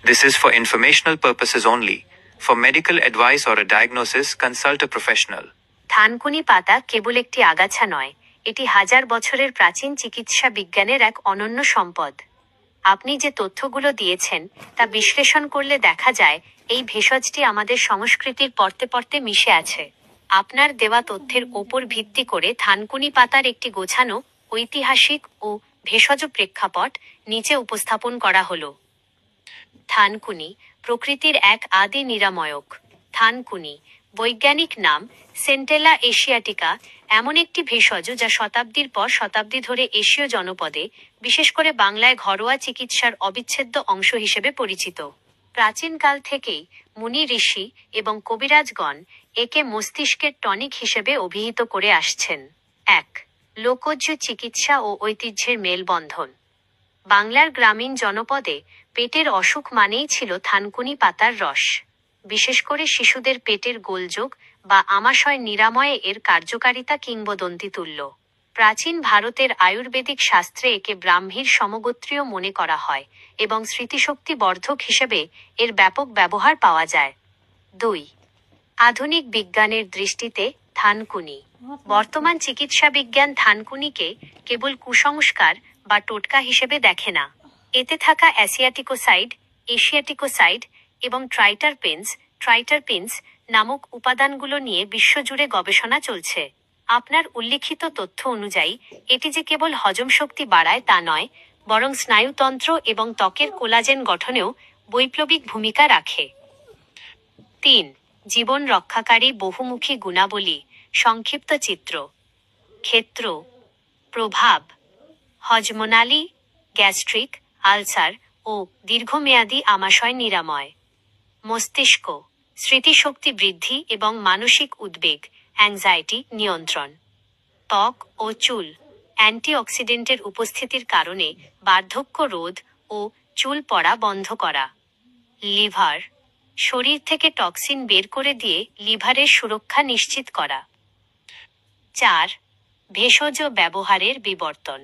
This is for informational purposes only. For medical advice or a diagnosis, consult a professional. থানকুনি পাতা কেবল একটি আগাছা নয়, এটি হাজার বছরের প্রাচীন চিকিৎসা বিজ্ঞানের এক অনন্য সম্পদ। আপনি যে তথ্যগুলো দিয়েছেন তা বিশ্লেষণ করলে দেখা যায় এই ভেষজটি আমাদের সংস্কৃতির পরতে পরতে মিশে আছে। আপনার দেওয়া তথ্যের ওপর ভিত্তি করে থানকুনি পাতার একটি গোছানো ঐতিহাসিক ও ভেষজ প্রেক্ষাপট নিচে উপস্থাপন করা হলো। থানকুনি প্রকৃতির এক আদি নিরাময়ক। থানকুনি বৈজ্ঞানিক নাম সেন্টেলা এশিয়াটিকা, এমন একটি ভেষজ যা শতাব্দীর পর শতাব্দী ধরে এশীয় জনপদে, বিশেষ করে বাংলায় ঘরোয়া চিকিৎসার অবিচ্ছেদ্য অংশ হিসেবে পরিচিত। প্রাচীনকাল থেকেই মুনি ঋষি এবং কবিরাজগণ একে মস্তিষ্কের টনিক হিসেবে অভিহিত করে আসছেন। 1. লোকজ চিকিৎসা ও ঐতিহ্যের মেলবন্ধন। বাংলার গ্রামীণ জনপদে পেটের অসুখ মানেই ছিল থানকুনি পাতার রস। বিশেষ করে শিশুদের পেটের গোলযোগ বা আমাশয় নিরাময়ে এর কার্যকারিতা কিংবদন্তি তুল্য। প্রাচীন ভারতের আয়ুর্বেদিক শাস্ত্রে একে ব্রাহ্মীর সমগোত্রীয় মনে করা হয় এবং স্মৃতিশক্তি বর্ধক হিসেবে এর ব্যাপক ব্যবহার পাওয়া যায়। 2. আধুনিক বিজ্ঞানের দৃষ্টিতে থানকুনি। বর্তমান চিকিৎসা বিজ্ঞান থানকুনিকে কেবল কুসংস্কার বা টোটকা হিসেবে দেখে না। এতে থাকা অ্যাসিয়াটিকোসাইড, এশিয়াটিকোসাইড এবং ট্রাইটারপিনস নামক উপাদানগুলো নিয়ে বিশ্বজুড়ে গবেষণা চলছে। আপনার উল্লিখিত তথ্য অনুযায়ী এটি যে কেবল হজম শক্তি বাড়ায় তা নয়, বরং স্নায়ুতন্ত্র এবং ত্বকের কোলাজেন গঠনেও বৈপ্লবিক ভূমিকা রাখে। 3. জীবন রক্ষাকারী বহুমুখী গুণাবলী সংক্ষিপ্ত চিত্র। ক্ষেত্র, প্রভাব: হজমনালী, গ্যাস্ট্রিক, আলসার ও দীর্ঘমেয়াদী আমাশয় নিরাময়। মস্তিষ্ক, স্মৃতিশক্তি বৃদ্ধি এবং মানসিক উদ্বেগ অ্যাংজাইটি নিয়ন্ত্রণ। ত্বক ও চুল, অ্যান্টিঅক্সিডেন্টের উপস্থিতির কারণে বার্ধক্য রোধ ও চুল পড়া বন্ধ করা। লিভার, শরীর থেকে টক্সিন বের করে দিয়ে লিভারের সুরক্ষা নিশ্চিত করা। 4. ভেষজ ব্যবহারের বিবর্তন।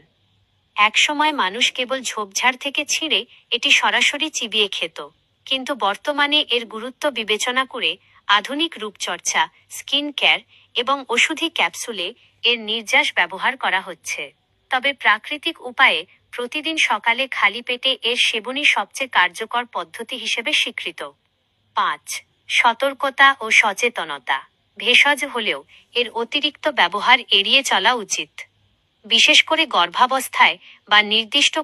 একসময় মানুষ কেবল ঝোপঝাড় থেকে ছিঁড়ে এটি সরাসরি চিবিয়ে খেত, কিন্তু বর্তমানে এর গুরুত্ব বিবেচনা করে আধুনিক রূপচর্চা, স্কিন কেয়ার এবং ওষুধি ক্যাপসুলে এর নির্যাস ব্যবহার করা হচ্ছে। তবে প্রাকৃতিক উপায়ে প্রতিদিন সকালে খালি পেটে এর সেবনই সবচেয়ে কার্যকর পদ্ধতি হিসেবে স্বীকৃত। 5. সতর্কতা ও সচেতনতা। ভেষজ হলেও এর অতিরিক্ত ব্যবহার এড়িয়ে চলা উচিত। বিশেষ করে গর্ভাবস্থায় বা নির্দিষ্ট